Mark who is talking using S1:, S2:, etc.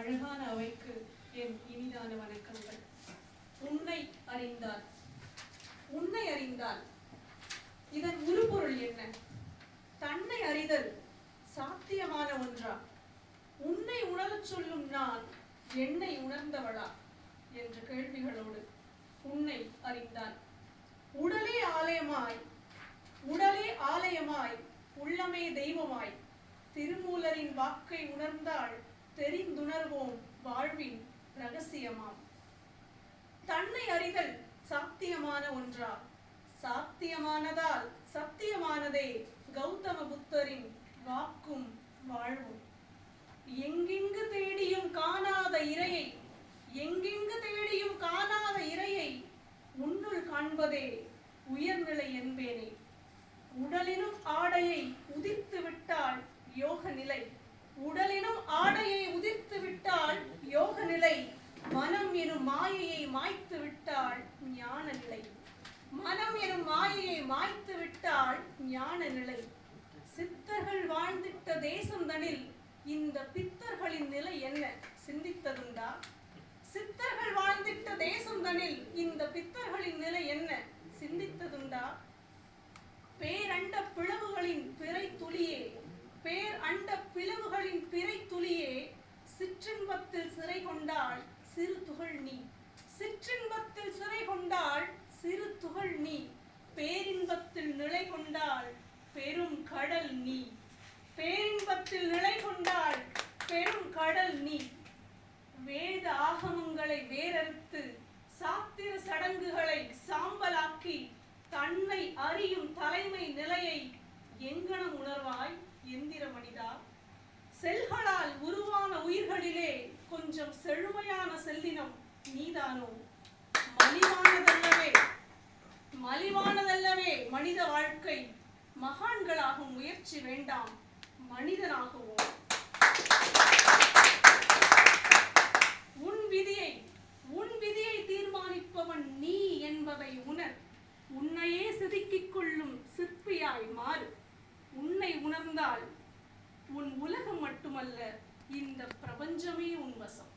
S1: அழகான அவைக்கு என் இனிதான வணக்கங்கள். உன்னை அறிந்தால் உன்னை அறிந்தால் இதன் உருப்பொருள் என்ன? தன்னை அறிதல் சாத்தியமான ஒன்றா? உன்னை உணரச் சொல்லும் நான் என்னை உணர்ந்தவளா என்ற கேள்விகளோடு உன்னை அறிந்தால் உடலே ஆலயமாய் உள்ளமே தெய்வமாய் திருமூலரின் வாக்கை உணர்ந்தால் தெரிந்துணர்வோம் வாழ்வின் ரகசியமாம். தன்னை அறிதல் சாத்தியமான ஒன்றா? சாத்தியமானதால் சத்தியமானதே கௌதம புத்தரின் வாக்கும் வாழ்வும். எங்கெங்கு தேடியும் காணாத இறையை உன்னுள் காண்பதே உயர்நிலை என்பேனே. உடலினும் ஆடையை உதிர்த்து விட்டால் யோக நிலை, மனம் எனும் மாயையை மாய்த்து விட்டால் ஞான நிலை. சித்தர்கள் வாழ்ந்திட்ட தேசந்தனில் இந்த பித்தர்களின் நிலை என்ன சிந்தித்ததுண்டா? சித்தர்கள் வாழ்ந்திட்ட தேசந்தனில் இந்த பித்தர்களின் நிலை என்ன சிந்தித்ததுண்டா? பேரண்ட பிளவுகளின் பிறை துளியே சிற்றின்பத்தில் சிறை கொண்டாள் சிறு துகள் நீ. பேரின்பத்தில் நிலை கொண்டாள் பெரும் கடல் நீ. வேத ஆகமங்களை வேறறுத்து சாத்திர சடங்குகளை சாம்பலாக்கி தன்னை அறியும் தலைமை நிலையை எங்கனம் உணர்வாய் எந்திர மனிதா? செல்களால் உருவான உயிர்களிலே கொஞ்சம் செழுமையான செல்லினம் நீதானோ? மலிவானதல்லவே மனித வாழ்க்கை. மகான்களாகும் முயற்சி வேண்டாம், மனிதனாகுவோம். உன் விதியை தீர்மானிப்பவன் நீ என்பதை உணர். உன்னையே செதுக்கிக் கொள்ளும் சிற்பியாய் மாறு. உன்னை உணர்ந்தால் உன் உலகம் மட்டுமல்ல, இந்த பிரபஞ்சமே உன் வசம்.